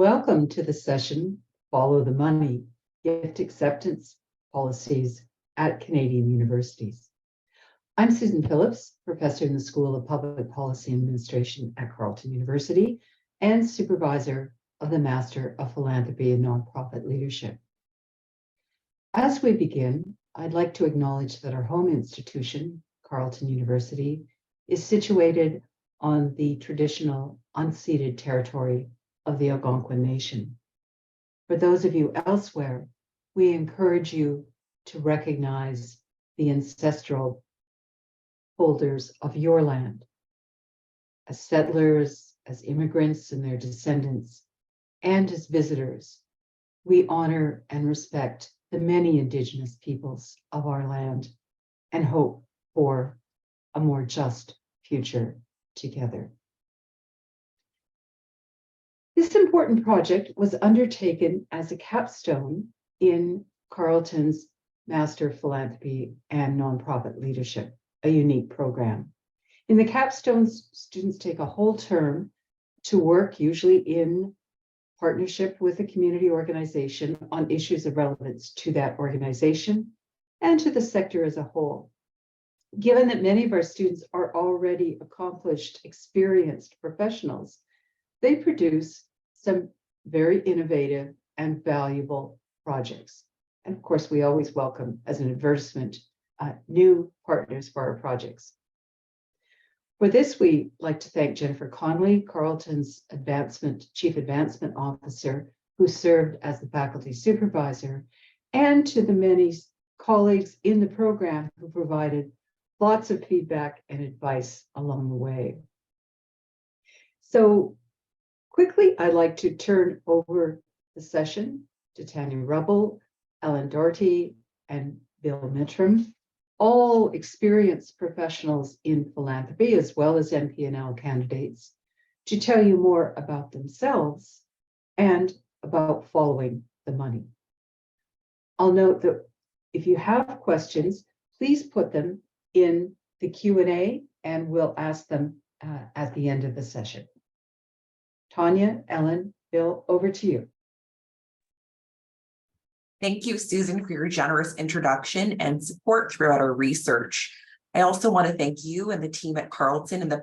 Welcome to the session, Follow the Money, Gift Acceptance Policies at Canadian Universities. I'm Susan Phillips, professor in the School of Public Policy and Administration at Carleton University and supervisor of the Master of Philanthropy and Nonprofit Leadership. As we begin, I'd like to acknowledge that our home institution, Carleton University, is situated on the traditional unceded territory of the Algonquin Nation. For those of you elsewhere, we encourage you to recognize the ancestral holders of your land. As settlers, as immigrants and their descendants, and as visitors, we honor and respect the many Indigenous peoples of our land and hope for a more just future together. This important project was undertaken as a capstone in Carleton's Master of Philanthropy and Nonprofit Leadership, a unique program. In the capstones, students take a whole term to work, usually in partnership with a community organization, on issues of relevance to that organization and to the sector as a whole. Given that many of our students are already accomplished, experienced professionals, they produce some very innovative and valuable projects. And of course, we always welcome, as an advertisement, new partners for our projects. For this, we'd like to thank Jennifer Conley, Carleton's Chief Advancement Officer, who served as the faculty supervisor, and to the many colleagues in the program who provided lots of feedback and advice along the way. So quickly, I'd like to turn over the session to Tanya Rumble, Ellen Doty, and Bill Mintram, all experienced professionals in philanthropy, as well as MPNL candidates, to tell you more about themselves and about following the money. I'll note that if you have questions, please put them in the Q&A and we'll ask them at the end of the session. Tanya, Ellen, Bill, over to you. Thank you, Susan, for your generous introduction and support throughout our research. I also want to thank you and the team at Carleton and the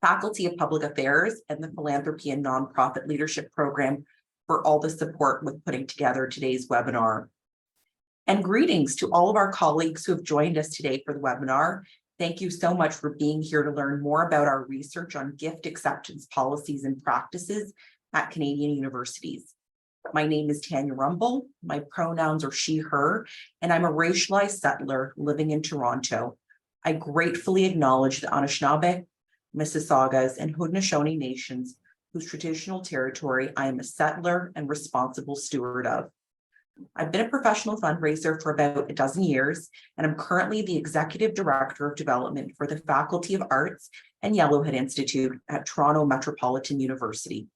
Faculty of Public Affairs and the Philanthropy and Nonprofit Leadership Program for all the support with putting together today's webinar. And greetings to all of our colleagues who have joined us today for the webinar. Thank you so much for being here to learn more about our research on gift acceptance policies and practices at Canadian universities. My name is Tanya Rumble. My pronouns are she, her, and I'm a racialized settler living in Toronto. I gratefully acknowledge the Anishinaabe, Mississaugas, and Haudenosaunee nations whose traditional territory I am a settler and responsible steward of. I've been a professional fundraiser for about a dozen years, and I'm currently the Executive Director of Development for the Faculty of Arts and Yellowhead Institute at Toronto Metropolitan University.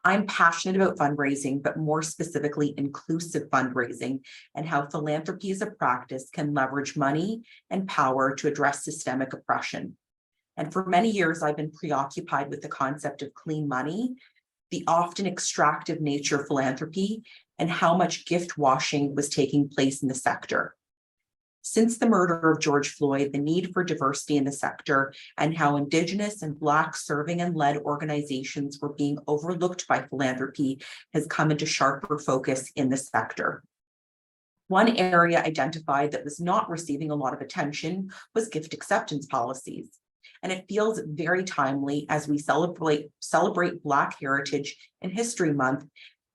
I'm passionate about fundraising, but more specifically, inclusive fundraising and how philanthropy as a practice can leverage money and power to address systemic oppression. And for many years, I've been preoccupied with the concept of clean money, the often extractive nature of philanthropy, and how much gift washing was taking place in the sector. Since the murder of George Floyd, the need for diversity in the sector and how Indigenous and Black serving and led organizations were being overlooked by philanthropy has come into sharper focus in the sector. One area identified that was not receiving a lot of attention was gift acceptance policies. And it feels very timely as we celebrate Black Heritage and History Month,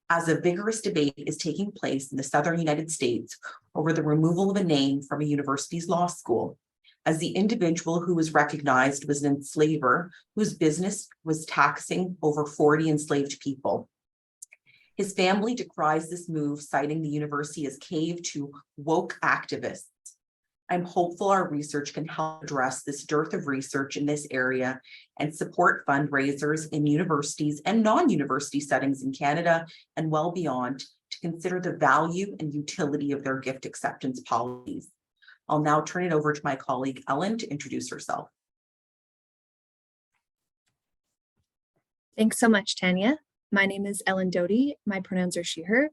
as a vigorous debate is taking place in the Southern United States over the removal of a name from a university's law school, as the individual who was recognized was an enslaver whose business was taxing over 40 enslaved people. His family decries this move, citing the university as cave to woke activists. I'm hopeful our research can help address this dearth of research in this area and support fundraisers in universities and non-university settings in Canada and well beyond to consider the value and utility of their gift acceptance policies. I'll now turn it over to my colleague Ellen to introduce herself. Thanks so much, Tanya. My name is Ellen Doty. My pronouns are she, her.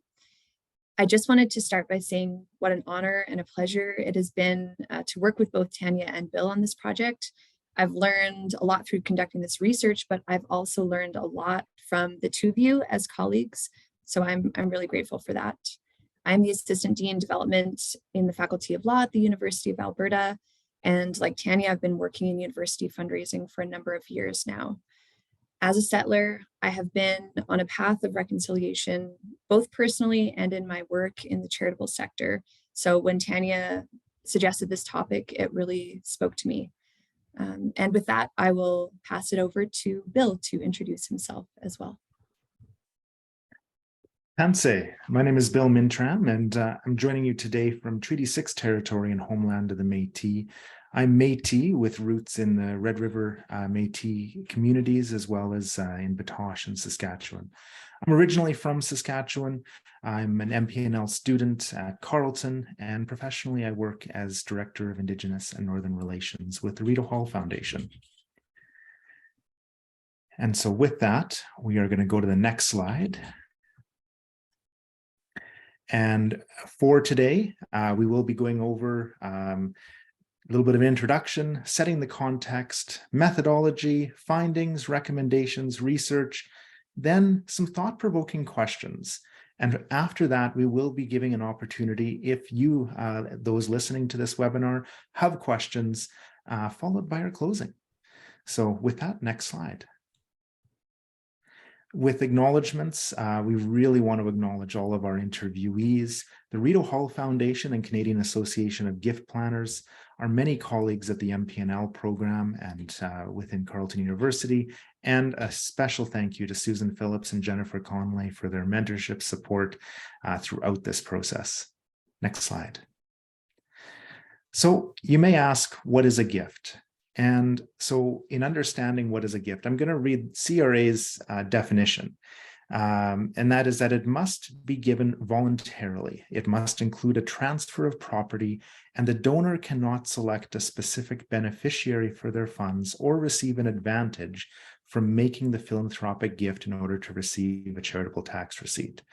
I just wanted to start by saying what an honor and a pleasure it has been to work with both Tanya and Bill on this project. I've learned a lot through conducting this research, but I've also learned a lot from the two of you as colleagues. So I'm really grateful for that. I'm the Assistant Dean Development in the Faculty of Law at the University of Alberta. And like Tanya, I've been working in university fundraising for a number of years now. As a settler, I have been on a path of reconciliation, both personally and in my work in the charitable sector. So when Tanya suggested this topic, it really spoke to me. And with that, I will pass it over to Bill to introduce himself as well. Tanse, my name is Bill Mintram, and I'm joining you today from Treaty 6 territory and homeland of the Métis. I'm Métis with roots in the Red River Métis communities, as well as in Batoche and Saskatchewan. I'm originally from Saskatchewan. I'm an MPNL student at Carleton, and professionally I work as Director of Indigenous and Northern Relations with the Rita Hall Foundation. And so with that, we are going to go to the next slide. And for today, we will be going over a little bit of introduction, setting the context, methodology, findings, recommendations, research, then some thought-provoking questions. And after that, we will be giving an opportunity, if you, those listening to this webinar, have questions, followed by our closing. So with that, next slide. With acknowledgements, we really want to acknowledge all of our interviewees, the Rita Hall Foundation and Canadian Association of Gift Planners, our many colleagues at the MPNL program and within Carleton University, and a special thank you to Susan Phillips and Jennifer Conley for their mentorship support throughout this process. Next slide. So you may ask, what is a gift? And so in understanding what is a gift, I'm going to read CRA's definition. And that is that it must be given voluntarily. It must include a transfer of property, and the donor cannot select a specific beneficiary for their funds or receive an advantage from making the philanthropic gift in order to receive a charitable tax receipt.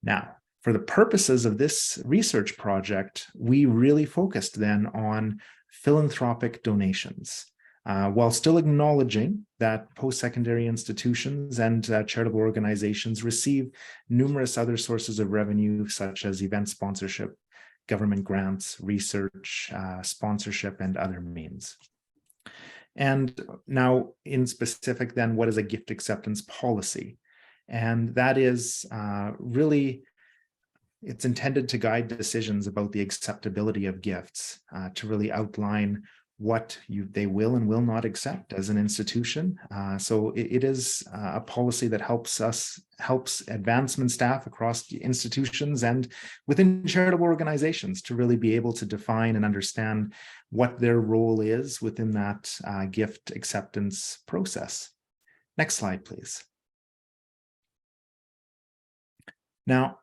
Now, for the purposes of this research project, we really focused then on philanthropic donations, while still acknowledging that post-secondary institutions and charitable organizations receive numerous other sources of revenue, such as event sponsorship, government grants, research, sponsorship, and other means. And now in specific then, what is a gift acceptance policy? And that is really, it's intended to guide decisions about the acceptability of gifts, to really outline what they will and will not accept as an institution. So it is a policy that helps advancement staff across the institutions and within charitable organizations to really be able to define and understand what their role is within that gift acceptance process. Next slide, please. Now,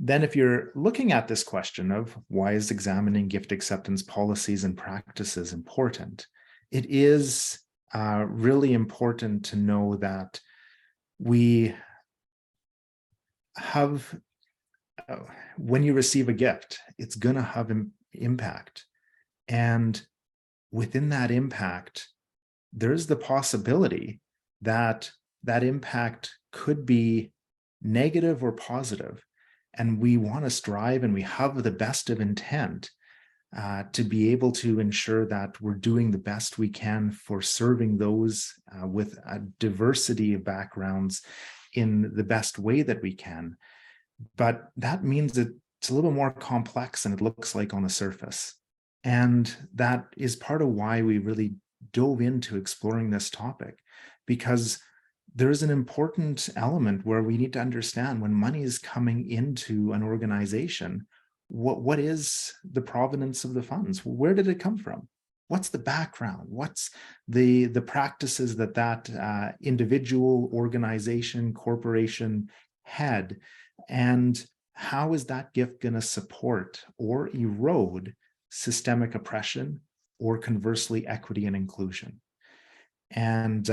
then if you're looking at this question of why is examining gift acceptance policies and practices important, it is really important to know that we have, when you receive a gift, it's going to have an impact. And within that impact, there's the possibility that that impact could be negative or positive. And we want to strive, and we have the best of intent to be able to ensure that we're doing the best we can for serving those with a diversity of backgrounds in the best way that we can. But that means that it's a little more complex than it looks like on the surface. And that is part of why we really dove into exploring this topic, because there is an important element where we need to understand when money is coming into an organization, what is the provenance of the funds? Where did it come from? What's the background? What's the practices that individual, organization, corporation had? And how is that gift going to support or erode systemic oppression, or conversely, equity and inclusion? And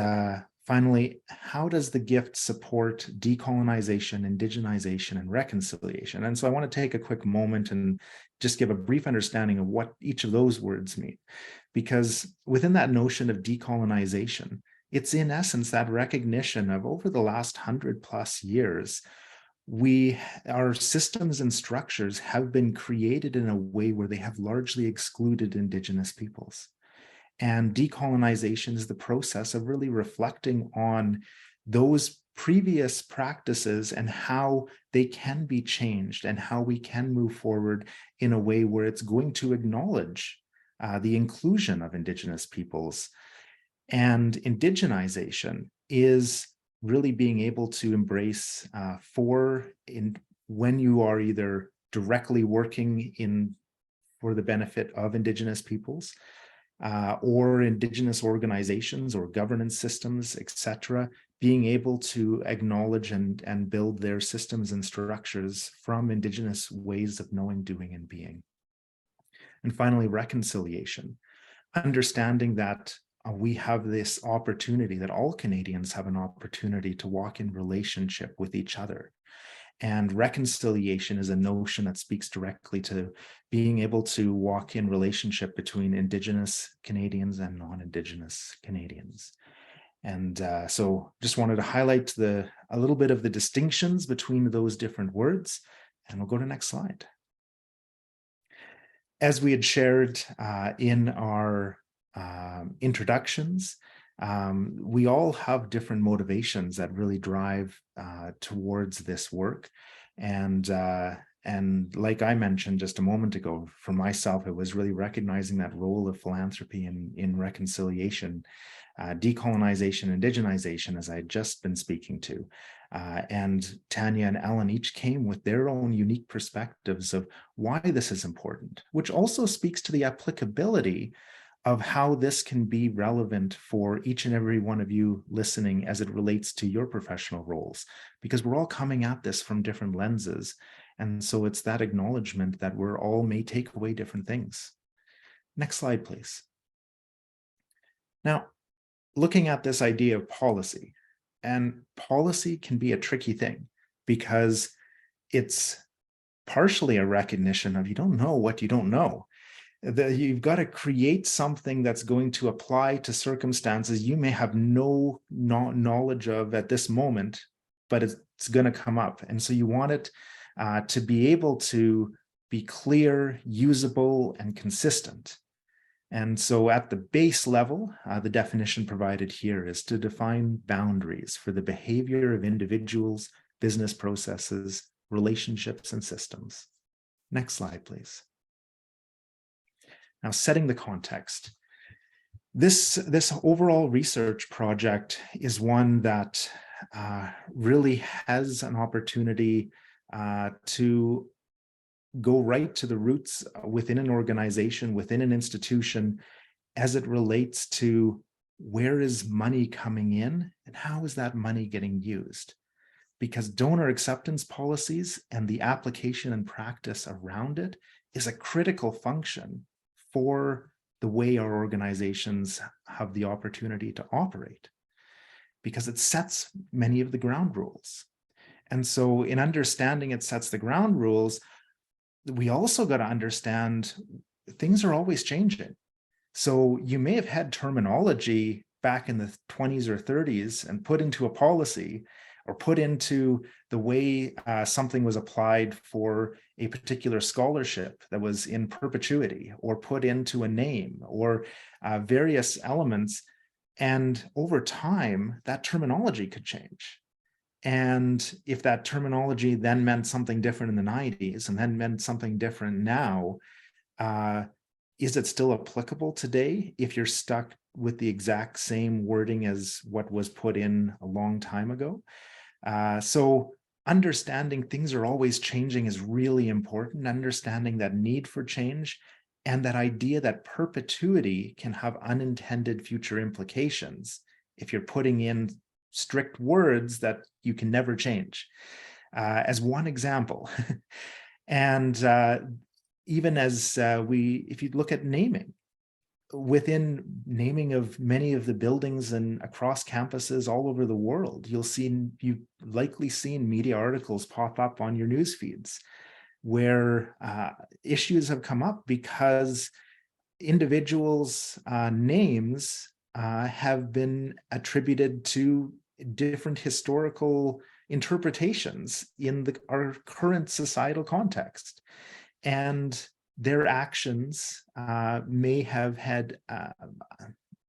Finally, how does the gift support decolonization, indigenization, and reconciliation? And so I want to take a quick moment and just give a brief understanding of what each of those words mean. Because within that notion of decolonization, it's in essence that recognition of over the last 100+ years, our systems and structures have been created in a way where they have largely excluded Indigenous peoples. And decolonization is the process of really reflecting on those previous practices and how they can be changed and how we can move forward in a way where it's going to acknowledge the inclusion of Indigenous peoples. And indigenization is really being able to embrace when you are either directly working for the benefit of Indigenous peoples, or Indigenous organizations or governance systems, etc., being able to acknowledge and build their systems and structures from Indigenous ways of knowing, doing, and being. And finally, reconciliation, understanding that we have this opportunity, that all Canadians have an opportunity to walk in relationship with each other. And reconciliation is a notion that speaks directly to being able to walk in relationship between Indigenous Canadians and non-Indigenous Canadians. And so just wanted to highlight a little bit of the distinctions between those different words, and we'll go to the next slide. As we had shared in our introductions, we all have different motivations that really drive towards this work. And like I mentioned just a moment ago, for myself, it was really recognizing that role of philanthropy in reconciliation, decolonization, indigenization, as I had just been speaking to. And Tanya and Ellen each came with their own unique perspectives of why this is important, which also speaks to the applicability of how this can be relevant for each and every one of you listening as it relates to your professional roles, because we're all coming at this from different lenses. And so it's that acknowledgement that we're all may take away different things. Next slide, please. Now, looking at this idea of policy, and policy can be a tricky thing because it's partially a recognition of you don't know what you don't know. You've got to create something that's going to apply to circumstances you may have no knowledge of at this moment, but it's going to come up. And so you want it to be able to be clear, usable, and consistent. And so at the base level, the definition provided here is to define boundaries for the behavior of individuals, business processes, relationships, and systems. Next slide, please. Now, setting the context. This overall research project is one that really has an opportunity to go right to the roots within an organization, within an institution, as it relates to where is money coming in and how is that money getting used? Because donor acceptance policies and the application and practice around it is a critical function for the way our organizations have the opportunity to operate, because it sets many of the ground rules. And so in understanding it sets the ground rules, we also got to understand things are always changing. So you may have had terminology back in the 20s or 30s and put into a policy or put into the way something was applied for a particular scholarship that was in perpetuity, or put into a name, or various elements. And over time, that terminology could change. And if that terminology then meant something different in the 90s and then meant something different now, is it still applicable today if you're stuck with the exact same wording as what was put in a long time ago? So understanding things are always changing is really important, understanding that need for change and that idea that perpetuity can have unintended future implications if you're putting in strict words that you can never change, as one example. And even as if you look at naming, within naming of many of the buildings and across campuses all over the world, you've likely seen media articles pop up on your news feeds where issues have come up because individuals' names have been attributed to different historical interpretations in our current societal context. And their actions may have had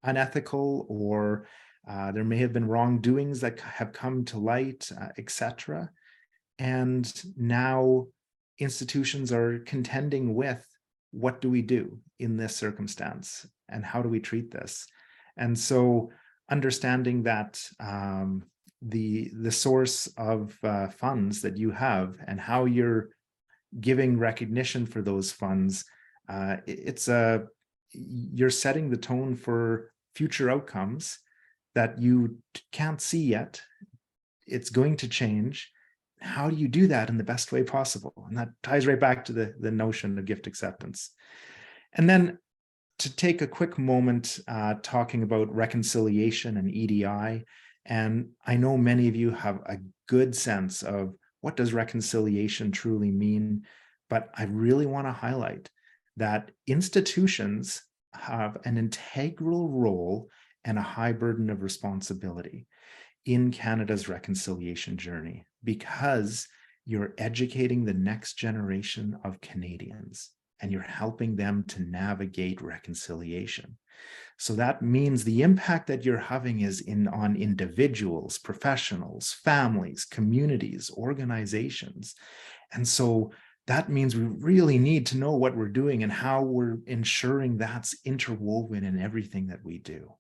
unethical, or there may have been wrongdoings that have come to light, etc. And now institutions are contending with, what do we do in this circumstance and how do we treat this? And so understanding that the source of funds that you have and how you're giving recognition for those funds, you're setting the tone for future outcomes that you can't see yet. It's going to change. How do you do that in the best way possible? And that ties right back to the notion of gift acceptance. And then to take a quick moment talking about reconciliation and EDI. And I know many of you have a good sense of what does reconciliation truly mean, but I really want to highlight that institutions have an integral role and a high burden of responsibility in Canada's reconciliation journey, because you're educating the next generation of Canadians and you're helping them to navigate reconciliation. So that means the impact that you're having is on individuals, professionals, families, communities, organizations. And so that means we really need to know what we're doing and how we're ensuring that's interwoven in everything that we do.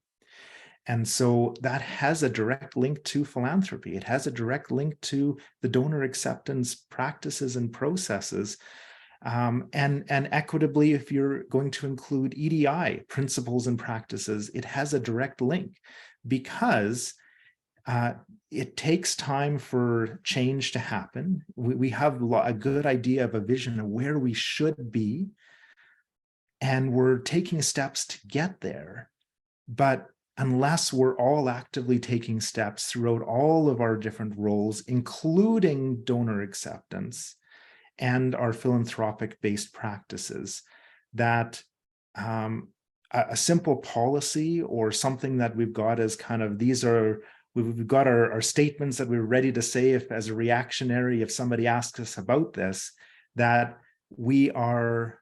And so that has a direct link to philanthropy. It has a direct link to the donor acceptance practices and processes. And equitably, if you're going to include EDI principles and practices, it has a direct link, because it takes time for change to happen. We have a good idea of a vision of where we should be, and we're taking steps to get there. But unless we're all actively taking steps throughout all of our different roles, including donor acceptance and our philanthropic-based practices, that a simple policy or something that we've got as kind of, we've got our statements that we're ready to say as a reactionary if somebody asks us about this, that we are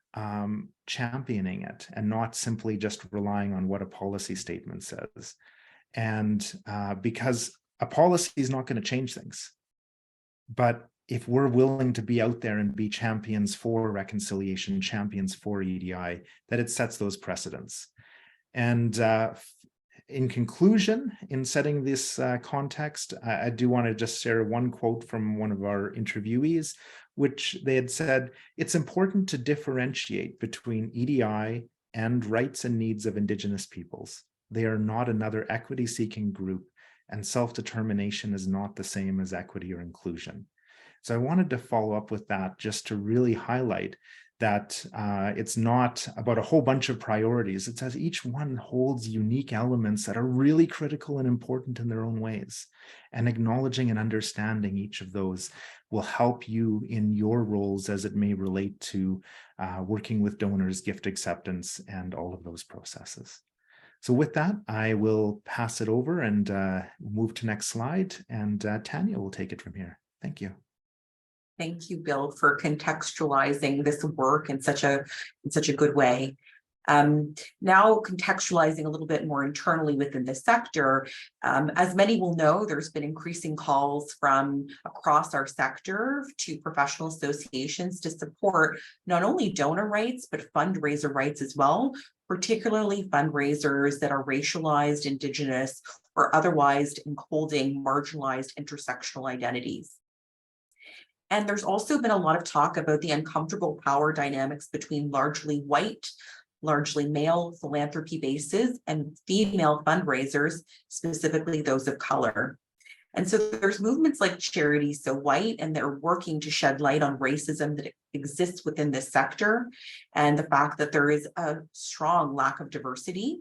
championing it and not simply just relying on what a policy statement says. And because a policy is not going to change things. But if we're willing to be out there and be champions for reconciliation, champions for EDI, that it sets those precedents. And in conclusion, in setting this context, I do want to just share one quote from one of our interviewees, which they had said, "It's important to differentiate between EDI and rights and needs of Indigenous peoples. They are not another equity-seeking group, and self-determination is not the same as equity or inclusion." So I wanted to follow up with that just to really highlight that it's not about a whole bunch of priorities. It says each one holds unique elements that are really critical and important in their own ways. And acknowledging and understanding each of those will help you in your roles as it may relate to working with donors, gift acceptance, and all of those processes. So with that, I will pass it over and move to next slide, and Tanya will take it from here. Thank you. Thank you, Bill, for contextualizing this work in such a good way. Now contextualizing a little bit more internally within the sector, as many will know, there's been increasing calls from across our sector to professional associations to support not only donor rights, but fundraiser rights as well, particularly fundraisers that are racialized, Indigenous, or otherwise holding marginalized intersectional identities. And there's also been a lot of talk about the uncomfortable power dynamics between largely white, largely male philanthropy bases and female fundraisers, specifically those of color. And so there's movements like Charities So White, and they're working to shed light on racism that exists within this sector and the fact that there is a strong lack of diversity.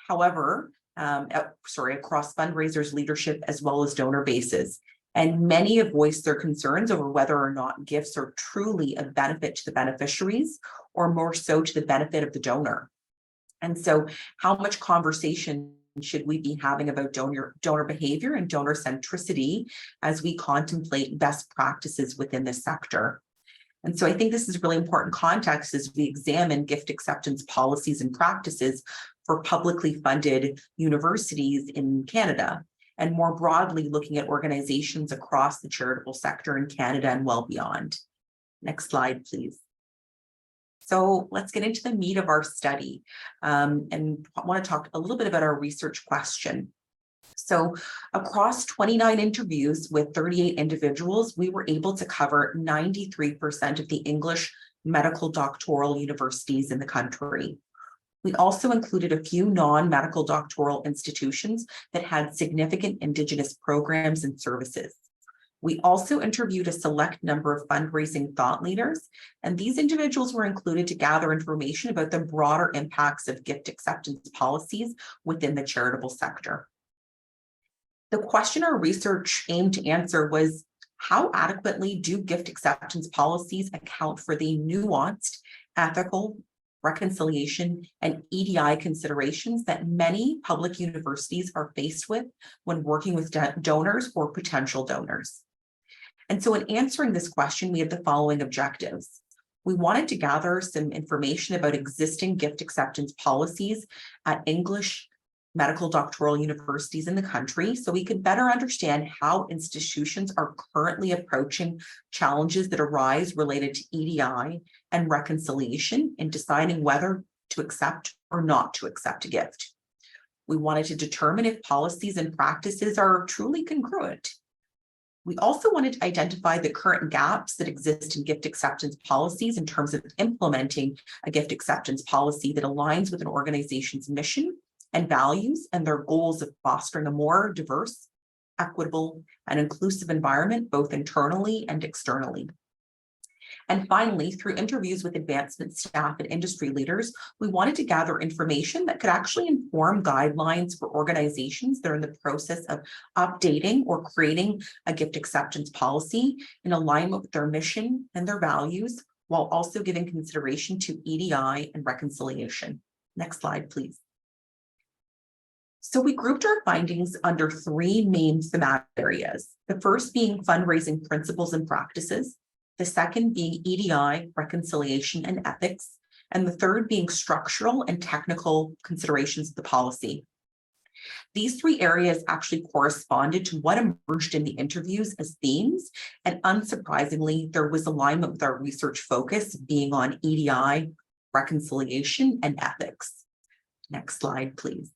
However, across fundraisers, leadership, as well as donor bases. And many have voiced their concerns over whether or not gifts are truly a benefit to the beneficiaries or more so to the benefit of the donor. And so how much conversation should we be having about donor behavior and donor centricity as we contemplate best practices within this sector? And so I think this is really important context as we examine gift acceptance policies and practices for publicly funded universities in Canada, and more broadly looking at organizations across the charitable sector in Canada and well beyond. Next slide, please. So let's get into the meat of our study, and I want to talk a little bit about our research question. So across 29 interviews with 38 individuals, we were able to cover 93% of the English medical doctoral universities in the country. We also included a few non-medical doctoral institutions that had significant Indigenous programs and services. We also interviewed a select number of fundraising thought leaders, and these individuals were included to gather information about the broader impacts of gift acceptance policies within the charitable sector. The question our research aimed to answer was, how adequately do gift acceptance policies account for the nuanced, ethical, reconciliation, and EDI considerations that many public universities are faced with when working with donors or potential donors? And so in answering this question, we had the following objectives. We wanted to gather some information about existing gift acceptance policies at English medical doctoral universities in the country so we could better understand how institutions are currently approaching challenges that arise related to EDI and reconciliation in deciding whether to accept or not to accept a gift. We wanted to determine if policies and practices are truly congruent. We also wanted to identify the current gaps that exist in gift acceptance policies in terms of implementing a gift acceptance policy that aligns with an organization's mission and values and their goals of fostering a more diverse, equitable, and inclusive environment, both internally and externally. And finally, through interviews with advancement staff and industry leaders, we wanted to gather information that could actually inform guidelines for organizations that are in the process of updating or creating a gift acceptance policy in alignment with their mission and their values, while also giving consideration to EDI and reconciliation. Next slide, please. So we grouped our findings under three main thematic areas. The first being fundraising principles and practices, the second being EDI, reconciliation, and ethics, and the third being structural and technical considerations of the policy. These three areas actually corresponded to what emerged in the interviews as themes, and unsurprisingly, there was alignment with our research focus being on EDI, reconciliation, and ethics. Next slide, please.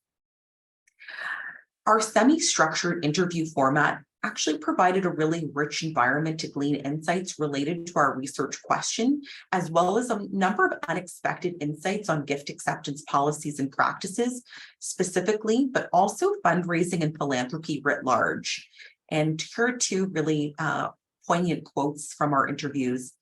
Our semi-structured interview format actually provided a really rich environment to glean insights related to our research question, as well as a number of unexpected insights on gift acceptance policies and practices specifically, but also fundraising and philanthropy writ large. And here are two really poignant quotes from our interviews.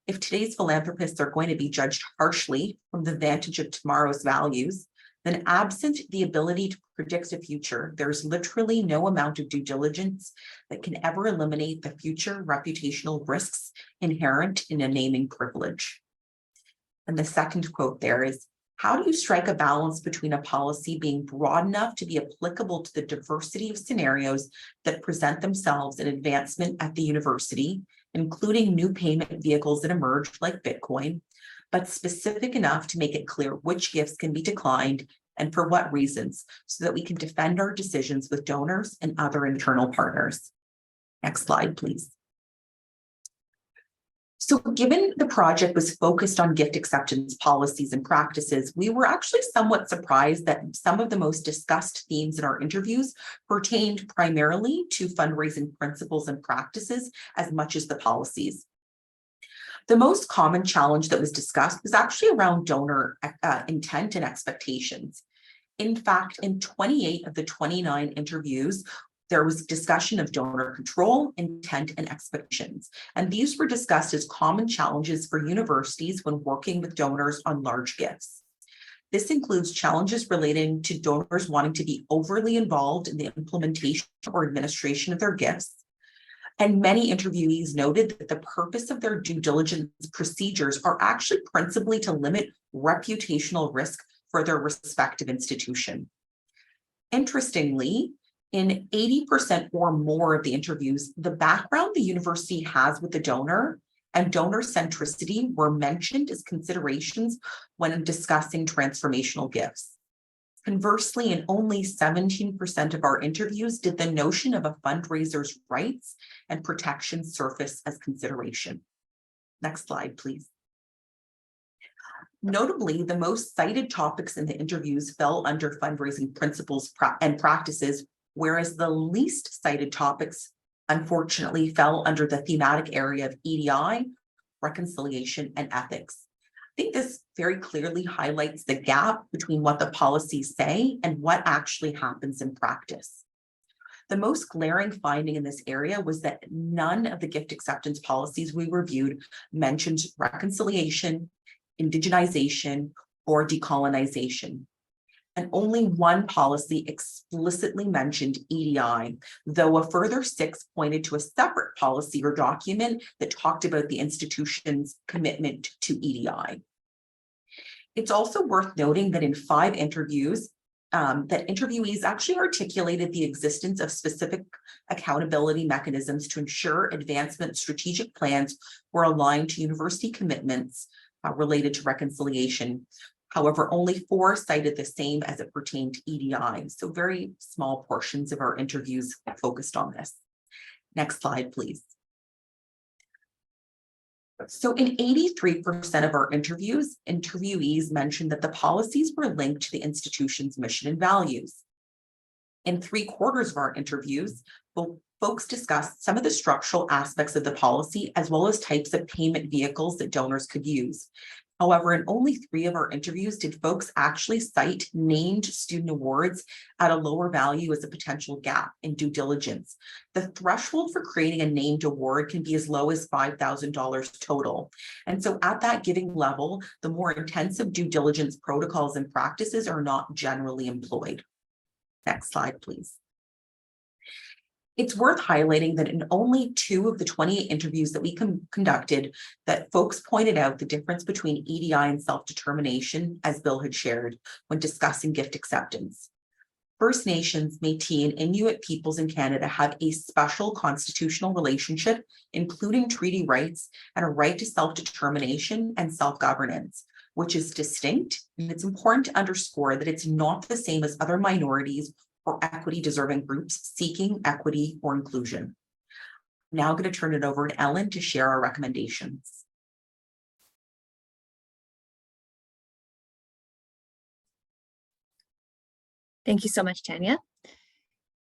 If today's philanthropists are going to be judged harshly from the vantage of tomorrow's values, then absent the ability to predict the future, there's literally no amount of due diligence that can ever eliminate the future reputational risks inherent in a naming privilege. And the second quote there is, how do you strike a balance between a policy being broad enough to be applicable to the diversity of scenarios that present themselves in advancement at the university, including new payment vehicles that emerge like Bitcoin, but specific enough to make it clear which gifts can be declined and for what reasons, so that we can defend our decisions with donors and other internal partners. Next slide, please. So given the project was focused on gift acceptance policies and practices, we were actually somewhat surprised that some of the most discussed themes in our interviews pertained primarily to fundraising principles and practices as much as the policies. The most common challenge that was discussed was actually around donor intent and expectations. In fact, in 28 of the 29 interviews, There was discussion of donor control, intent, and expectations, and these were discussed as common challenges for universities when working with donors on large gifts. This includes challenges relating to donors wanting to be overly involved in the implementation or administration of their gifts. And many interviewees noted that the purpose of their due diligence procedures are actually principally to limit reputational risk for their respective institution. Interestingly, in 80% or more of the interviews, the background the university has with the donor and donor centricity were mentioned as considerations when discussing transformational gifts. Conversely, in only 17% of our interviews did the notion of a fundraiser's rights and protections surface as consideration. Next slide, please. Notably, the most cited topics in the interviews fell under fundraising principles and practices, whereas the least cited topics, unfortunately, fell under the thematic area of EDI, reconciliation, and ethics. I think this very clearly highlights the gap between what the policies say and what actually happens in practice. The most glaring finding in this area was that none of the gift acceptance policies we reviewed mentioned reconciliation, indigenization, or decolonization. And only one policy explicitly mentioned EDI, though a further 6 pointed to a separate policy or document that talked about the institution's commitment to EDI. It's also worth noting that in 5 interviews, that interviewees actually articulated the existence of specific accountability mechanisms to ensure advancement strategic plans were aligned to university commitments related to reconciliation. However, only 4 cited the same as it pertained to EDI. So very small portions of our interviews focused on this. Next slide, please. So in 83% of our interviews, interviewees mentioned that the policies were linked to the institution's mission and values. In 3/4 of our interviews, folks discussed some of the structural aspects of the policy as well as types of payment vehicles that donors could use. However, in only 3 of our interviews did folks actually cite named student awards at a lower value as a potential gap in due diligence. The threshold for creating a named award can be as low as $5,000 total. And so at that giving level, the more intensive due diligence protocols and practices are not generally employed. Next slide, please. It's worth highlighting that in only 2 of the 28 interviews that we conducted, that folks pointed out the difference between EDI and self-determination, as Bill had shared, when discussing gift acceptance. First Nations, Métis, and Inuit peoples in Canada have a special constitutional relationship, including treaty rights and a right to self-determination and self-governance, which is distinct. And it's important to underscore that it's not the same as other minorities or equity-deserving groups seeking equity or inclusion. I'm now going to turn it over to Ellen to share our recommendations. Thank you so much, Tanya.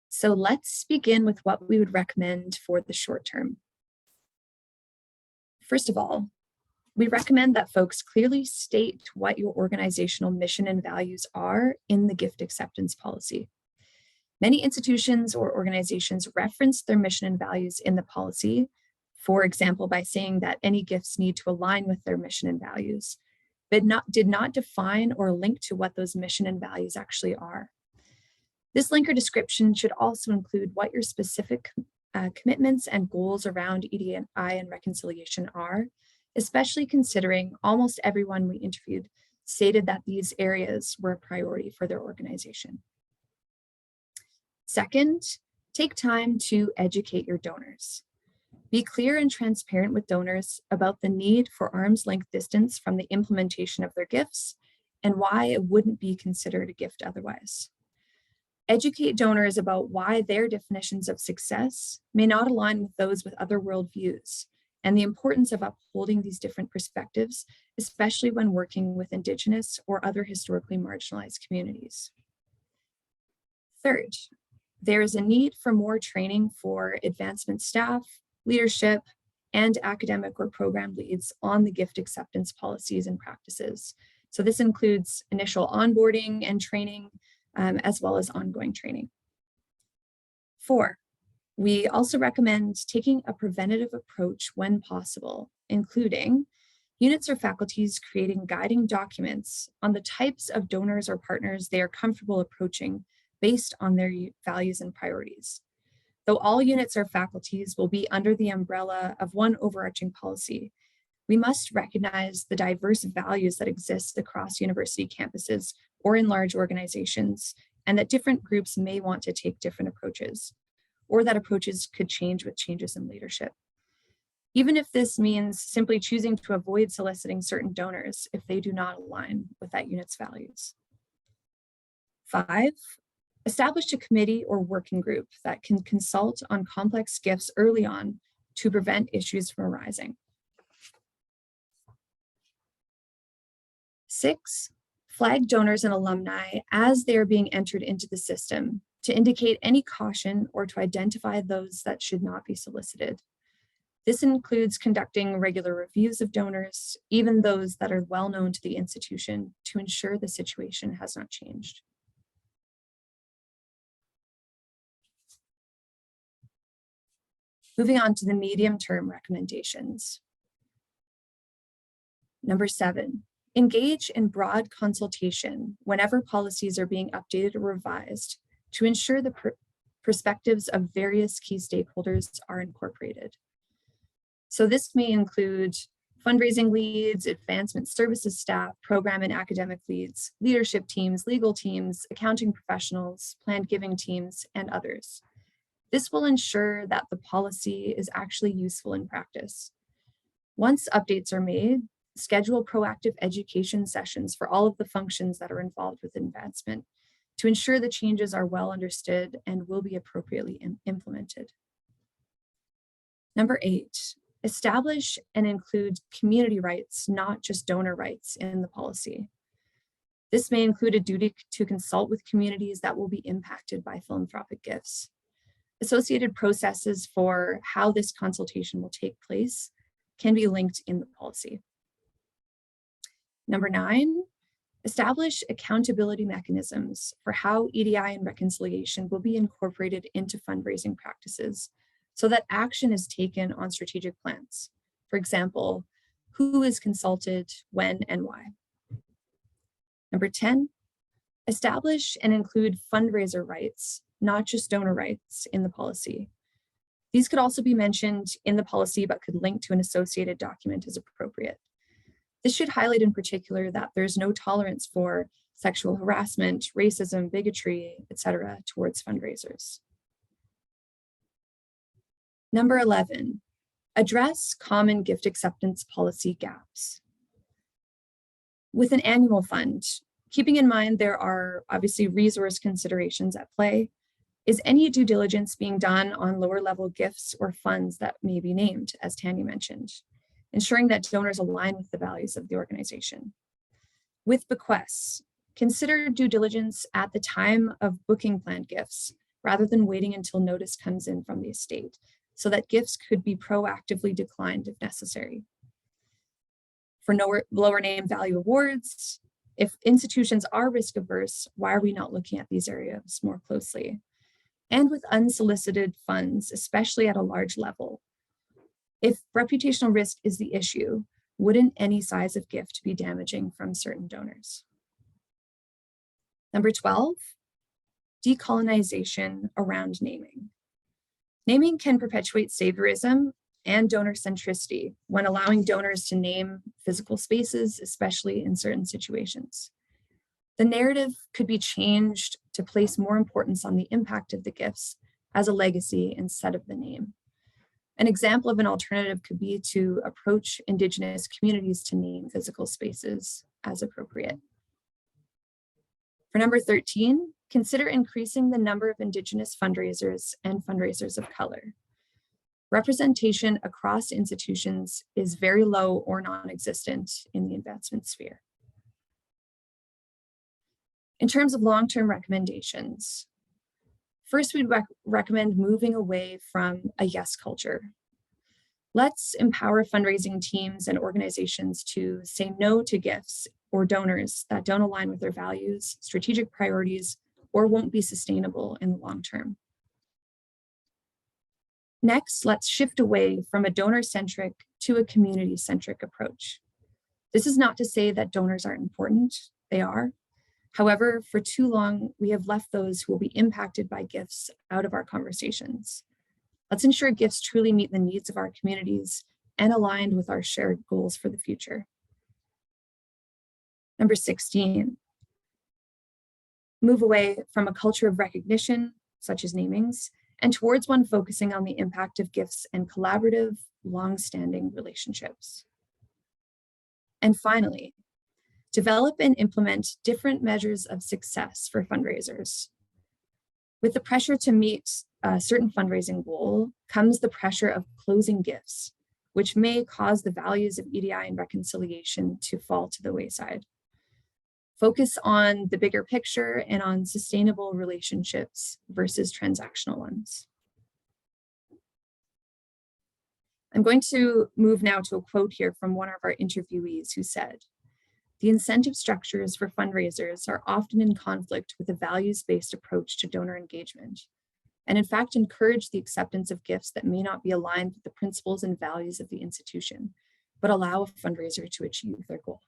So let's begin with what we would recommend for the short term. First of all, we recommend that folks clearly state what your organizational mission and values are in the gift acceptance policy. Many institutions or organizations reference their mission and values in the policy, for example, by saying that any gifts need to align with their mission and values, but did not define or link to what those mission and values actually are. This link or description should also include what your specific commitments and goals around EDI and reconciliation are, especially considering almost everyone we interviewed stated that these areas were a priority for their organization. Second, take time to educate your donors. Be clear and transparent with donors about the need for arm's length distance from the implementation of their gifts and why it wouldn't be considered a gift otherwise. Educate donors about why their definitions of success may not align with those with other worldviews and the importance of upholding these different perspectives, especially when working with Indigenous or other historically marginalized communities. Third, there is a need for more training for advancement staff, leadership, and academic or program leads on the gift acceptance policies and practices. So this includes initial onboarding and training, as well as ongoing training. 4, we also recommend taking a preventative approach when possible, including units or faculties creating guiding documents on the types of donors or partners they are comfortable approaching based on their values and priorities. Though all units or faculties will be under the umbrella of one overarching policy, we must recognize the diverse values that exist across university campuses or in large organizations, and that different groups may want to take different approaches, or that approaches could change with changes in leadership. Even if this means simply choosing to avoid soliciting certain donors if they do not align with that unit's values. 5, establish a committee or working group that can consult on complex gifts early on to prevent issues from arising. 6, flag donors and alumni as they are being entered into the system to indicate any caution or to identify those that should not be solicited. This includes conducting regular reviews of donors, even those that are well known to the institution, to ensure the situation has not changed. Moving on to the medium-term recommendations. Number 7, engage in broad consultation whenever policies are being updated or revised to ensure the perspectives of various key stakeholders are incorporated. So this may include fundraising leads, advancement services staff, program and academic leads, leadership teams, legal teams, accounting professionals, planned giving teams, and others. This will ensure that the policy is actually useful in practice. Once updates are made, schedule proactive education sessions for all of the functions that are involved with advancement to ensure the changes are well understood and will be appropriately implemented. Number 8, establish and include community rights, not just donor rights, in the policy. This may include a duty to consult with communities that will be impacted by philanthropic gifts. Associated processes for how this consultation will take place can be linked in the policy. Number 9, establish accountability mechanisms for how EDI and reconciliation will be incorporated into fundraising practices so that action is taken on strategic plans. For example, who is consulted, when, and why. Number 10, establish and include fundraiser rights, not just donor rights, in the policy. These could also be mentioned in the policy, but could link to an associated document as appropriate. This should highlight in particular that there's no tolerance for sexual harassment, racism, bigotry, etc. towards fundraisers. Number 11, address common gift acceptance policy gaps. With an annual fund, keeping in mind there are obviously resource considerations at play, is any due diligence being done on lower level gifts or funds that may be named, as Tanya mentioned, ensuring that donors align with the values of the organization. With bequests, consider due diligence at the time of booking planned gifts, rather than waiting until notice comes in from the estate, so that gifts could be proactively declined if necessary. For lower name value awards, if institutions are risk averse, why are we not looking at these areas more closely? And with unsolicited funds, especially at a large level, if reputational risk is the issue, wouldn't any size of gift be damaging from certain donors? Number 12, decolonization around naming. Naming can perpetuate saviorism and donor centricity when allowing donors to name physical spaces, especially in certain situations. The narrative could be changed to place more importance on the impact of the gifts as a legacy instead of the name. An example of an alternative could be to approach Indigenous communities to name physical spaces as appropriate. For number 13, consider increasing the number of Indigenous fundraisers and fundraisers of color. Representation across institutions is very low or non-existent in the advancement sphere. In terms of long-term recommendations, first, we'd recommend moving away from a yes culture. Let's empower fundraising teams and organizations to say no to gifts or donors that don't align with their values, strategic priorities, or won't be sustainable in the long term. Next, let's shift away from a donor-centric to a community-centric approach. This is not to say that donors aren't important, they are. However, for too long, we have left those who will be impacted by gifts out of our conversations. Let's ensure gifts truly meet the needs of our communities and aligned with our shared goals for the future. Number 16, move away from a culture of recognition, such as namings, and towards one focusing on the impact of gifts and collaborative, long-standing relationships. And finally, develop and implement different measures of success for fundraisers. With the pressure to meet a certain fundraising goal comes the pressure of closing gifts, which may cause the values of EDI and reconciliation to fall to the wayside. Focus on the bigger picture and on sustainable relationships versus transactional ones. I'm going to move now to a quote here from one of our interviewees who said, "The incentive structures for fundraisers are often in conflict with a values-based approach to donor engagement, and in fact encourage the acceptance of gifts that may not be aligned with the principles and values of the institution, but allow a fundraiser to achieve their goal."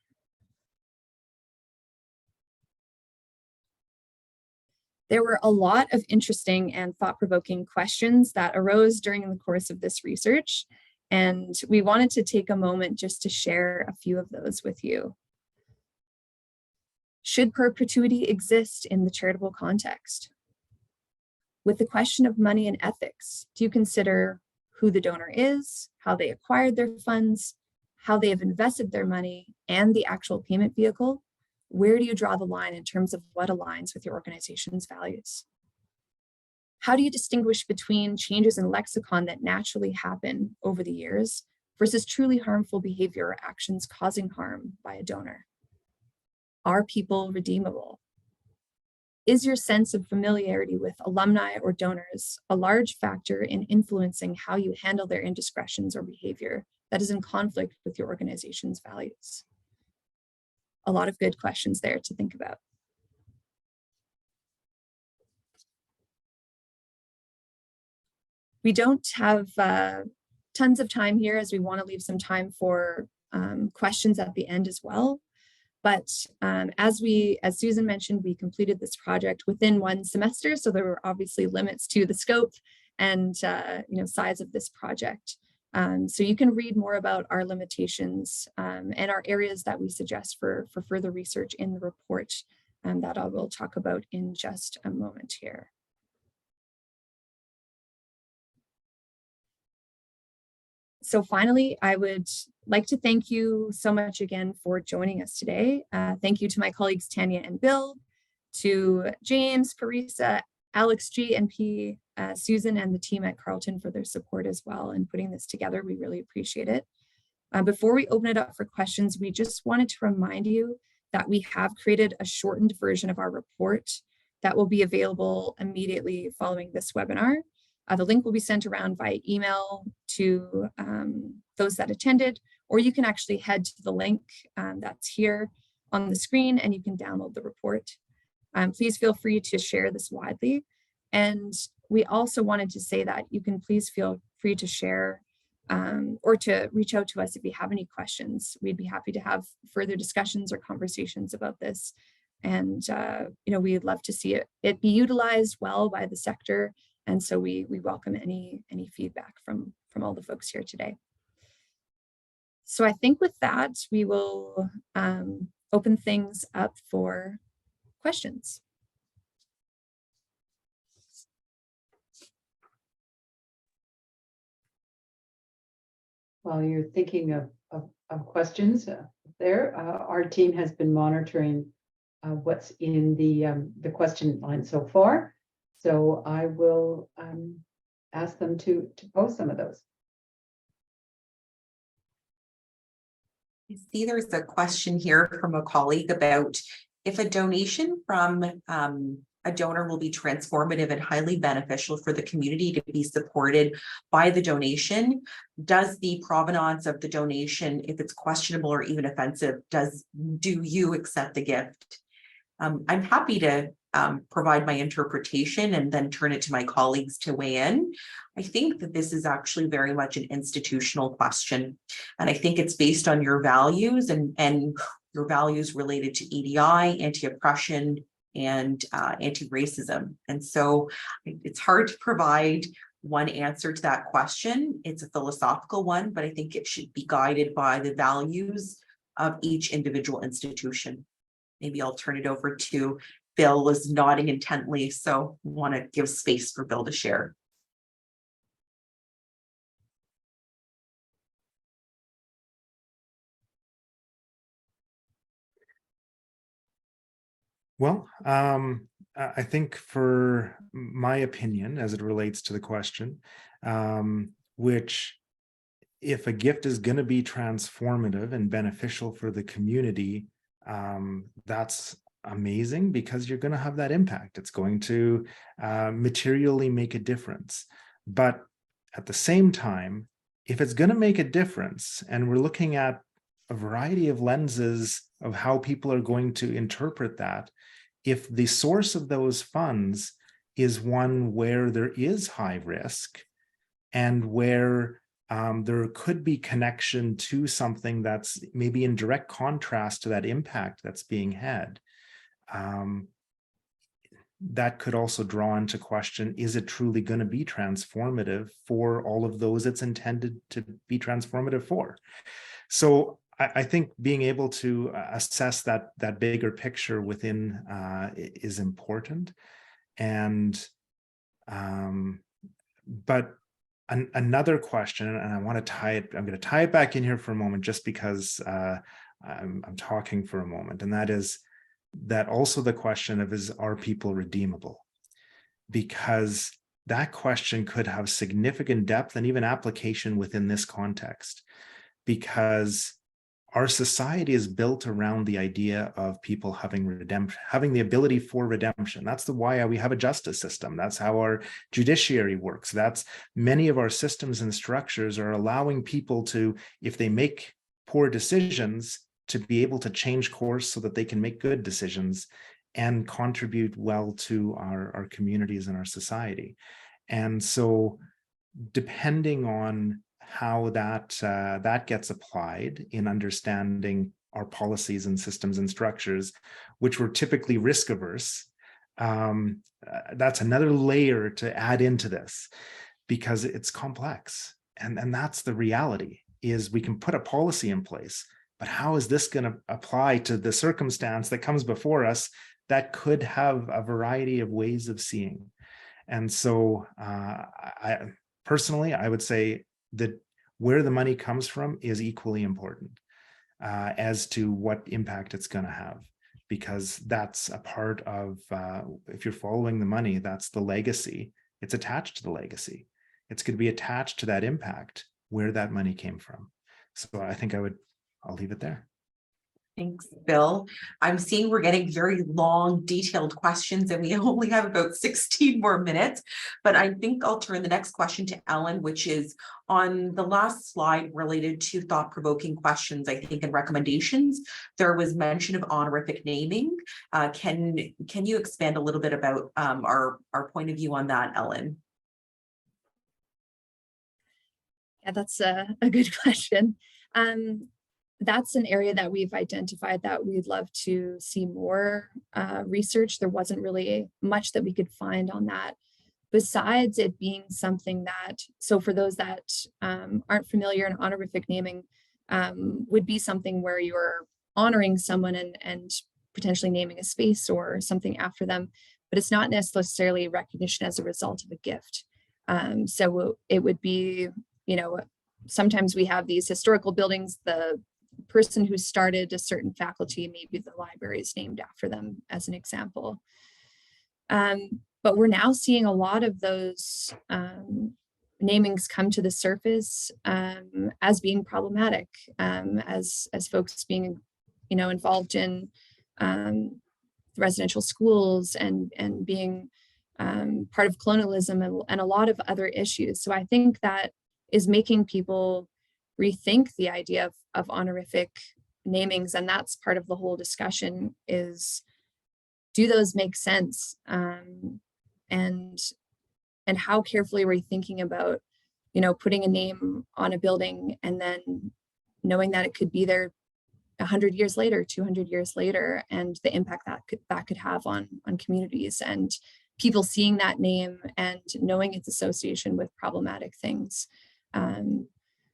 There were a lot of interesting and thought-provoking questions that arose during the course of this research, and we wanted to take a moment just to share a few of those with you. Should perpetuity exist in the charitable context? With the question of money and ethics, do you consider who the donor is, how they acquired their funds, how they have invested their money, and the actual payment vehicle? Where do you draw the line in terms of what aligns with your organization's values? How do you distinguish between changes in lexicon that naturally happen over the years versus truly harmful behavior or actions causing harm by a donor? Are people redeemable? Is your sense of familiarity with alumni or donors a large factor in influencing how you handle their indiscretions or behavior that is in conflict with your organization's values? A lot of good questions there to think about. We don't have tons of time here, as we want to leave some time for questions at the end as well. But as Susan mentioned, we completed this project within one semester, so there were obviously limits to the scope and size of this project. So you can read more about our limitations and our areas that we suggest for further research in the report that I will talk about in just a moment here. So finally, I would like to thank you so much again for joining us today. Thank you to my colleagues Tanya and Bill, to James, Parisa, Alex G, NP, Susan, and the team at Carleton for their support as well in putting this together. We really appreciate it. Before we open it up for questions, we just wanted to remind you that we have created a shortened version of our report that will be available immediately following this webinar. The link will be sent around by email to those that attended, or you can actually head to the link that's here on the screen and you can download the report. Please feel free to share this widely. And we also wanted to say that you can please feel free to share or to reach out to us if you have any questions. We'd be happy to have further discussions or conversations about this. And we'd love to see it be utilized well by the sector. And so we welcome any feedback from all the folks here today. So I think with that, we will open things up for questions. While you're thinking of questions there, our team has been monitoring what's in the question line so far. So I will ask them to post some of those. I see there's a question here from a colleague about if a donation from a donor will be transformative and highly beneficial for the community to be supported by the donation. Does the provenance of the donation, if it's questionable or even offensive, do you accept the gift? I'm happy to provide my interpretation and then turn it to my colleagues to weigh in. I think that this is actually very much an institutional question. And I think it's based on your values and your values related to EDI, anti-oppression, and anti-racism. And so it's hard to provide one answer to that question. It's a philosophical one, but I think it should be guided by the values of each individual institution. Maybe I'll turn it over to Bill, is nodding intently, so I want to give space for Bill to share. Well, I think for my opinion, as it relates to the question, which if a gift is going to be transformative and beneficial for the community, that's amazing because you're going to have that impact. It's going to materially make a difference. But at the same time, if it's going to make a difference, and we're looking at a variety of lenses of how people are going to interpret that, if the source of those funds is one where there is high risk and where there could be connection to something that's maybe in direct contrast to that impact that's being had, that could also draw into question, is it truly going to be transformative for all of those it's intended to be transformative for? So I think being able to assess that bigger picture within is important. And but another question, and I want to I'm going to tie it back in here for a moment, just because I'm talking for a moment, and that is that also the question of are people redeemable? Because that question could have significant depth and even application within this context, because our society is built around the idea of people having redemption, having the ability for redemption. That's why we have a justice system. That's how our judiciary works. That's many of our systems and structures are allowing people to, if they make poor decisions, to be able to change course so that they can make good decisions and contribute well to our communities and our society. And so depending on how that gets applied in understanding our policies and systems and structures, which were typically risk averse, that's another layer to add into this, because it's complex. And that's the reality, is we can put a policy in place, but how is this going to apply to the circumstance that comes before us that could have a variety of ways of seeing? And so I personally would say that where the money comes from is equally important as to what impact it's going to have, because that's a part of, if you're following the money, that's the legacy. It's attached to the legacy. It's going to be attached to that impact where that money came from. So I think I'll leave it there. Thanks, Bill. I'm seeing we're getting very long, detailed questions, and we only have about 16 more minutes. But I think I'll turn the next question to Ellen, which is on the last slide related to thought-provoking questions, I think, and recommendations. There was mention of honorific naming. Can you expand a little bit about our point of view on that, Ellen? Yeah, that's a good question. That's an area that we've identified that we'd love to see more research. There wasn't really much that we could find on that, besides it being something that, so for those that aren't familiar, an honorific naming would be something where you're honoring someone and potentially naming a space or something after them, but it's not necessarily recognition as a result of a gift. So it would be, sometimes we have these historical buildings, the person who started a certain faculty, maybe the library is named after them, as an example. But we're now seeing a lot of those namings come to the surface as being problematic, as folks being, involved in residential schools and being part of colonialism and a lot of other issues. So I think that is making people rethink the idea of honorific namings, and that's part of the whole discussion, is do those make sense? And how carefully are we thinking about, putting a name on a building and then knowing that it could be there 100 years later, 200 years later, and the impact that could have on communities and people seeing that name and knowing its association with problematic things.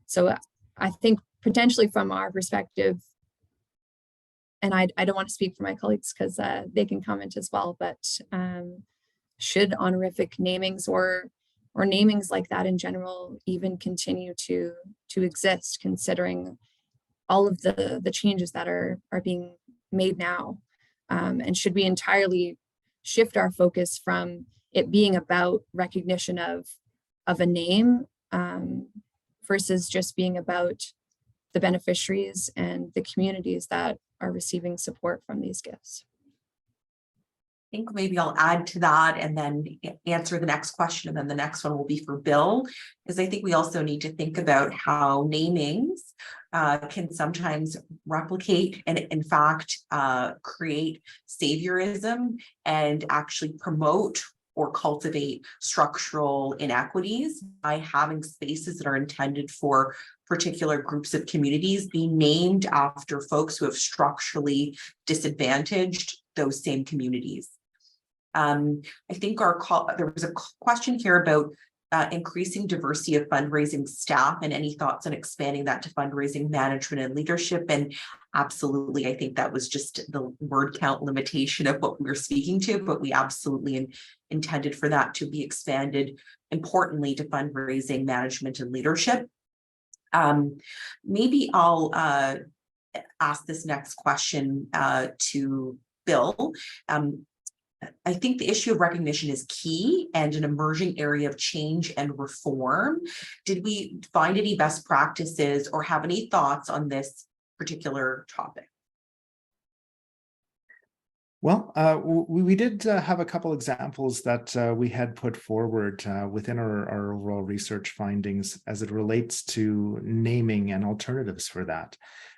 So I think potentially from our perspective, and I don't want to speak for my colleagues because they can comment as well, but should honorific namings or namings like that in general even continue to exist, considering all of the changes that are being made now? And should we entirely shift our focus from it being about recognition of a name versus just being about the beneficiaries and the communities that are receiving support from these gifts? I think maybe I'll add to that and then answer the next question, and then the next one will be for Bill, because I think we also need to think about how namings can sometimes replicate and in fact create saviorism and actually promote or cultivate structural inequities by having spaces that are intended for particular groups of communities being named after folks who have structurally disadvantaged those same communities. I think there was a question here about increasing diversity of fundraising staff, and any thoughts on expanding that to fundraising management and leadership. And absolutely, I think that was just the word count limitation of what we were speaking to, but we absolutely intended for that to be expanded, importantly, to fundraising management and leadership. Maybe I'll ask this next question to Bill. I think the issue of recognition is key and an emerging area of change and reform. Did we find any best practices or have any thoughts on this particular topic? Well, we did have a couple examples that we had put forward within our overall research findings as it relates to naming and alternatives for that.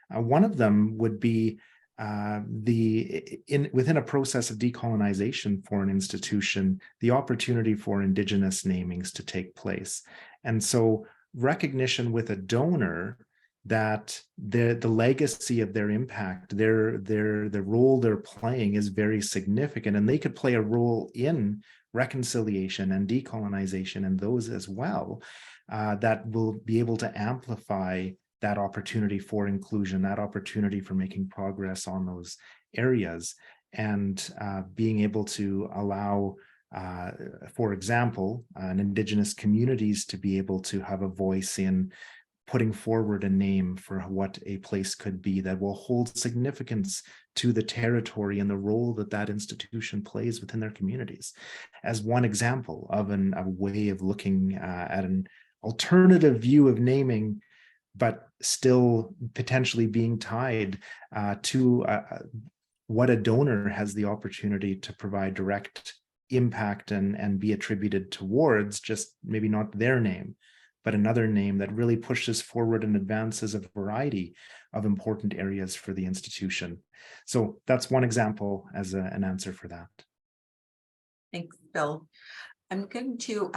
One of them would be within a process of decolonization for an institution, the opportunity for Indigenous namings to take place. And so recognition with a donor that the legacy of their impact, the role they're playing is very significant, and they could play a role in reconciliation and decolonization and those as well, that will be able to amplify that opportunity for inclusion, that opportunity for making progress on those areas, and being able to allow, for example, Indigenous communities to be able to have a voice in putting forward a name for what a place could be that will hold significance to the territory and the role that that institution plays within their communities, as one example of a way of looking at an alternative view of naming, but still potentially being tied to what a donor has the opportunity to provide direct impact and be attributed towards, just maybe not their name, but another name that really pushes forward and advances a variety of important areas for the institution. So that's one example as an answer for that. Thanks, Bill. I'm going to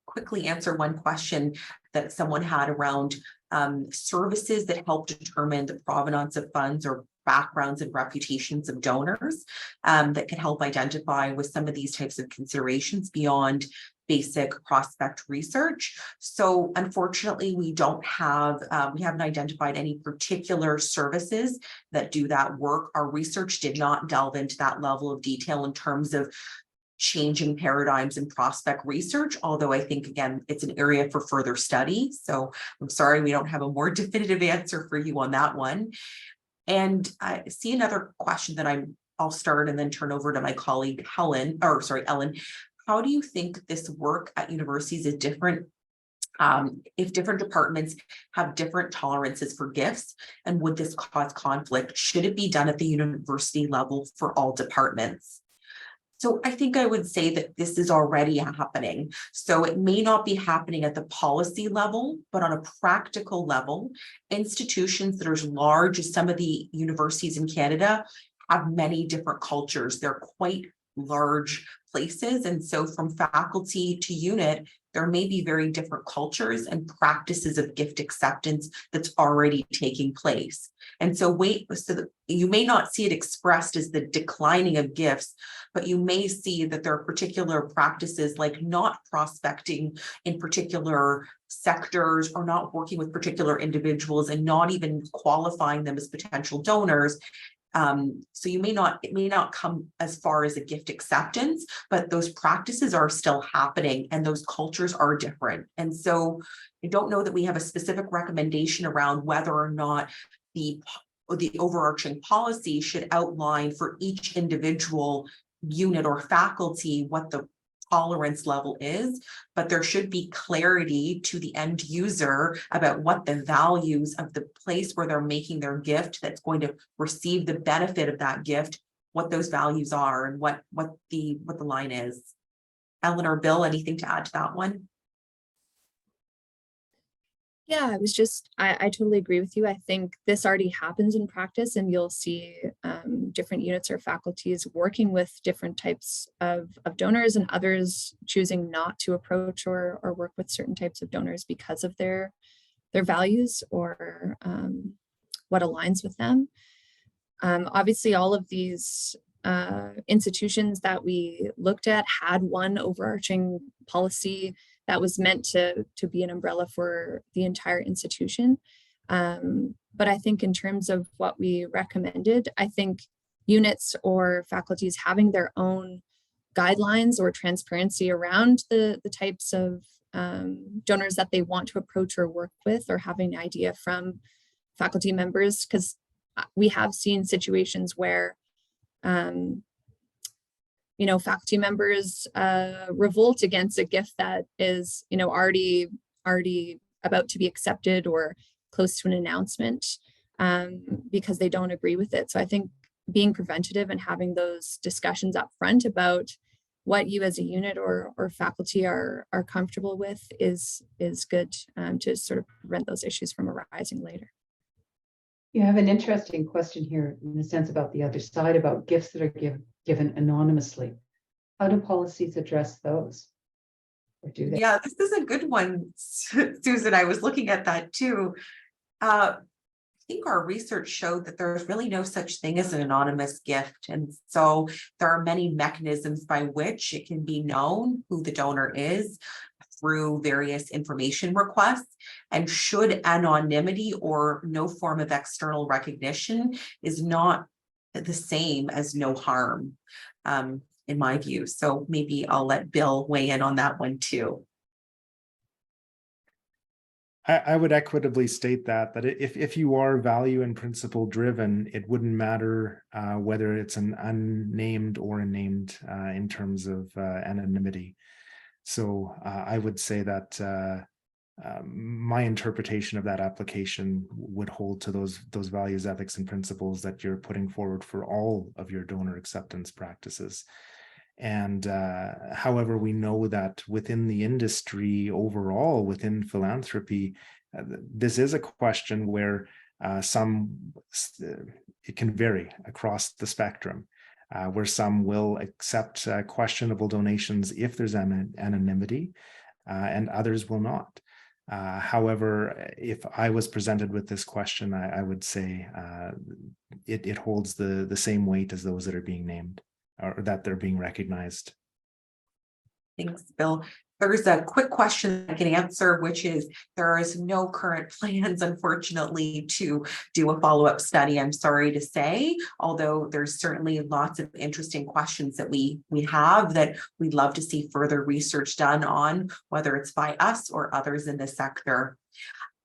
quickly answer one question that someone had around services that help determine the provenance of funds or backgrounds and reputations of donors that can help identify with some of these types of considerations beyond basic prospect research. So unfortunately, we haven't identified any particular services that do that work. Our research did not delve into that level of detail in terms of changing paradigms in prospect research, although I think, again, it's an area for further study. So I'm sorry, we don't have a more definitive answer for you on that one. And I see another question that I'll start and then turn over to my colleague, Ellen. How do you think this work at universities is different if different departments have different tolerances for gifts, and would this cause conflict? Should it be done at the university level for all departments? So I think I would say that this is already happening. So it may not be happening at the policy level, but on a practical level, institutions that are as large as some of the universities in Canada have many different cultures. They're quite large places. And so from faculty to unit, there may be very different cultures and practices of gift acceptance that's already taking place. And so you may not see it expressed as the declining of gifts, but you may see that there are particular practices like not prospecting in particular sectors or not working with particular individuals and not even qualifying them as potential donors. So it may not come as far as a gift acceptance, but those practices are still happening and those cultures are different. And so I don't know that we have a specific recommendation around whether or not the overarching policy should outline for each individual unit or faculty what the tolerance level is, but there should be clarity to the end user about what the values of the place where they're making their gift that's going to receive the benefit of that gift, what those values are and what the line is. Ellen or Bill, anything to add to that one? Yeah, I totally agree with you. I think this already happens in practice, and you'll see different units or faculties working with different types of donors and others choosing not to approach or work with certain types of donors because of their values or what aligns with them. Obviously, all of these institutions that we looked at had one overarching policy that was meant to be an umbrella for the entire institution. But I think in terms of what we recommended, I think units or faculties having their own guidelines or transparency around the types of donors that they want to approach or work with, or having an idea from faculty members, because we have seen situations where faculty members revolt against a gift that is, already about to be accepted or close to an announcement because they don't agree with it. So I think being preventative and having those discussions up front about what you as a unit or faculty are comfortable with is good to sort of prevent those issues from arising later. You have an interesting question here in the sense about the other side, about gifts that are given anonymously. How do policies address those? Or do they? Yeah, this is a good one, Susan. I was looking at that too. I think our research showed that there's really no such thing as an anonymous gift. And so there are many mechanisms by which it can be known who the donor is through various information requests. And should anonymity or no form of external recognition is not the same as no harm, in my view. So maybe I'll let Bill weigh in on that one too. I would equitably state that if you are value and principle driven, it wouldn't matter whether it's an unnamed or a named in terms of anonymity. So I would say that my interpretation of that application would hold to those values, ethics, and principles that you're putting forward for all of your donor acceptance practices. And however, we know that within the industry overall, within philanthropy, this is a question where it can vary across the spectrum, where some will accept questionable donations if there's anonymity, and others will not. However, if I was presented with this question, I would say it holds the same weight as those that are being named, or that they're being recognized. Thanks, Bill. There's a quick question I can answer, which is there is no current plans, unfortunately, to do a follow-up study, I'm sorry to say, although there's certainly lots of interesting questions that we have that we'd love to see further research done on, whether it's by us or others in the sector.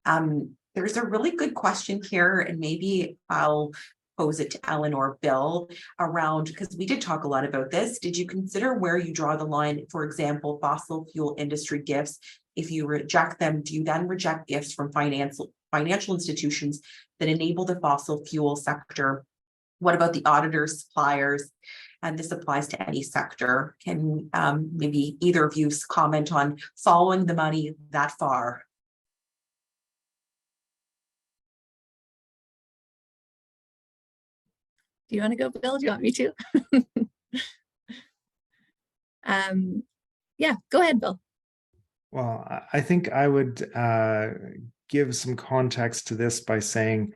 There's a really good question here, and maybe I'll pose it to Ellen or Bill around, because we did talk a lot about this. Did you consider where you draw the line, for example, fossil fuel industry gifts? If you reject them, do you then reject gifts from financial institutions that enable the fossil fuel sector? What about the auditors, suppliers? And this applies to any sector. Can maybe either of you comment on following the money that far? Do you want to go, Bill? Do you want me to? Yeah, go ahead, Bill. Well, I think I would give some context to this by saying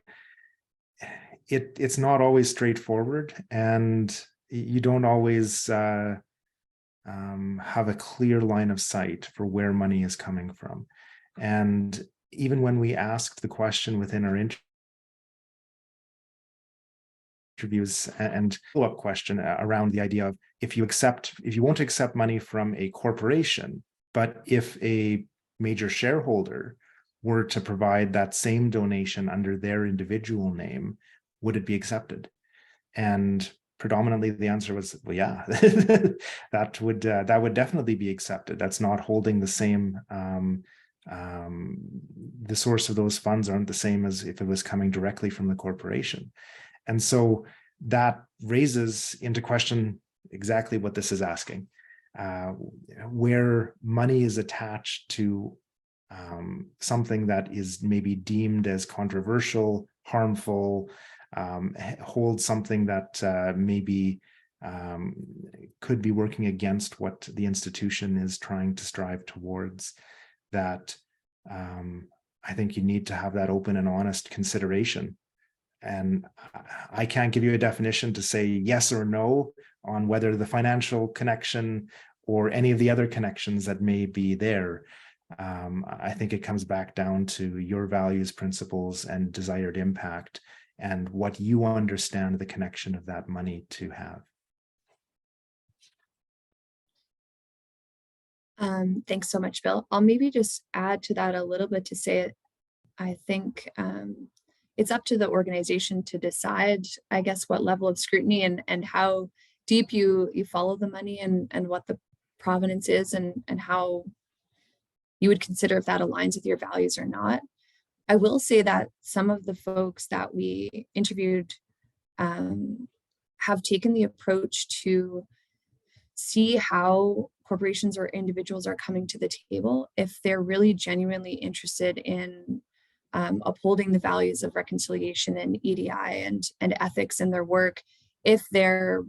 it's not always straightforward, and you don't always have a clear line of sight for where money is coming from. And even when we asked the question within our interviews and follow-up question around the idea of if you won't accept money from a corporation, but if a major shareholder were to provide that same donation under their individual name, would it be accepted? And predominantly the answer was, well, yeah, that would definitely be accepted. That's not holding the same, the source of those funds aren't the same as if it was coming directly from the corporation. And so that raises into question exactly what this is asking, where money is attached to something that is maybe deemed as controversial, harmful, holds something that maybe could be working against what the institution is trying to strive towards, that I think you need to have that open and honest consideration. And I can't give you a definition to say yes or no on whether the financial connection or any of the other connections that may be there. I think it comes back down to your values, principles, and desired impact, and what you understand the connection of that money to have. Thanks so much, Bill. I'll maybe just add to that a little bit to say, I think it's up to the organization to decide, I guess, what level of scrutiny and how deep you follow the money and what the provenance is and how you would consider if that aligns with your values or not. I will say that some of the folks that we interviewed have taken the approach to see how corporations or individuals are coming to the table if they're really genuinely interested in upholding the values of reconciliation and EDI and ethics in their work, if they're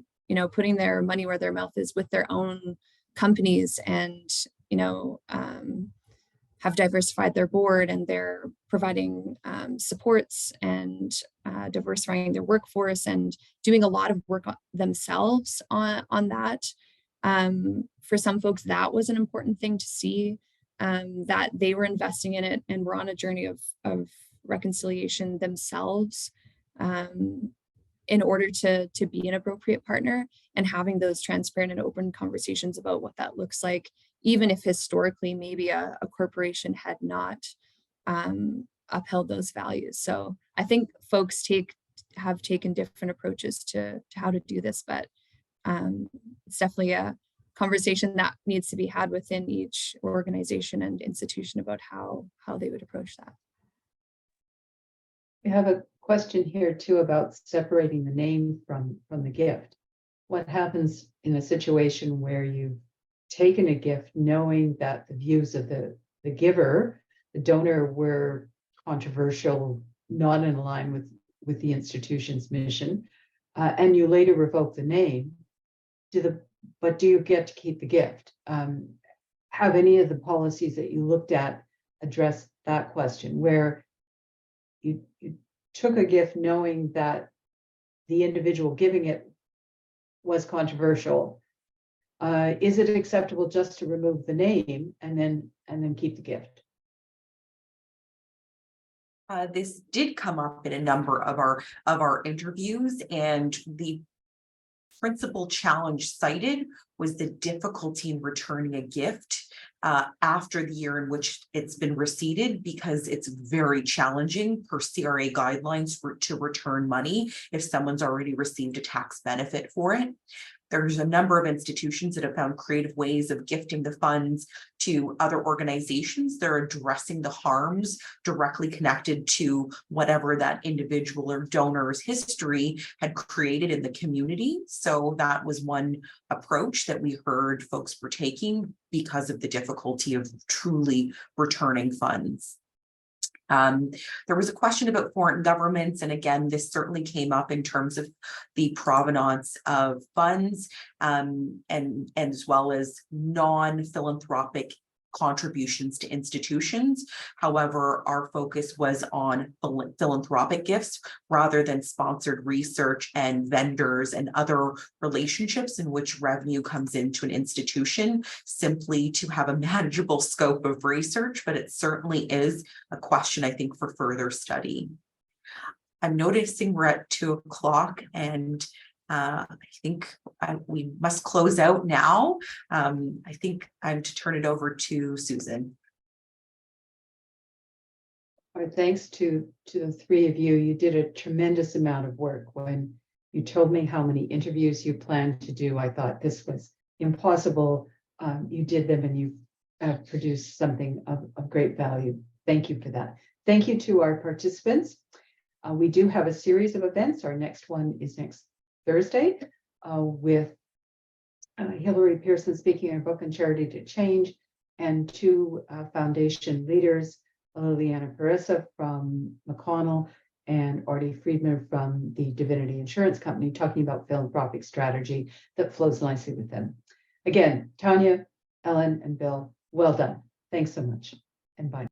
putting their money where their mouth is with their own companies and have diversified their board and they're providing supports and diversifying their workforce and doing a lot of work themselves on that. For some folks, that was an important thing to see, that they were investing in it and were on a journey of reconciliation themselves in order to be an appropriate partner, and having those transparent and open conversations about what that looks like, even if historically maybe a corporation had not upheld those values. So I think folks have taken different approaches to how to do this, but it's definitely a conversation that needs to be had within each organization and institution about how they would approach that. We have a question here too about separating the name from the gift. What happens in a situation where you've taken a gift knowing that the views of the giver, the donor, were controversial, not in line with the institution's mission, and you later revoke the name? But do you get to keep the gift? Have any of the policies that you looked at address that question, where you took a gift knowing that the individual giving it was controversial? Is it acceptable just to remove the name and then keep the gift? This did come up in a number of our interviews, and the principal challenge cited was the difficulty in returning a gift after the year in which it's been receipted, because it's very challenging per CRA guidelines to return money if someone's already received a tax benefit for it. There's a number of institutions that have found creative ways of gifting the funds to other organizations. They're addressing the harms directly connected to whatever that individual or donor's history had created in the community. So that was one approach that we heard folks were taking because of the difficulty of truly returning funds. There was a question about foreign governments, and again, this certainly came up in terms of the provenance of funds, and as well as non-philanthropic contributions to institutions. However, our focus was on philanthropic gifts rather than sponsored research and vendors and other relationships in which revenue comes into an institution simply to have a manageable scope of research, but it certainly is a question, I think, for further study. I'm noticing we're at 2 o'clock, and I think we must close out now. I think I'm to turn it over to Susan. Our thanks to the three of you. You did a tremendous amount of work. When you told me how many interviews you planned to do, I thought this was impossible. You did them, and you produced something of great value. Thank you for that. Thank you to our participants. We do have a series of events. Our next one is next Thursday with Hillary Pearson speaking in her book on Charity to Change, and two foundation leaders, Liliana Carissa from McConnell and Artie Friedman from the Divinity Insurance Company, talking about philanthropic strategy that flows nicely with them. Again, Tanya, Ellen, and Bill, well done. Thanks so much, and bye.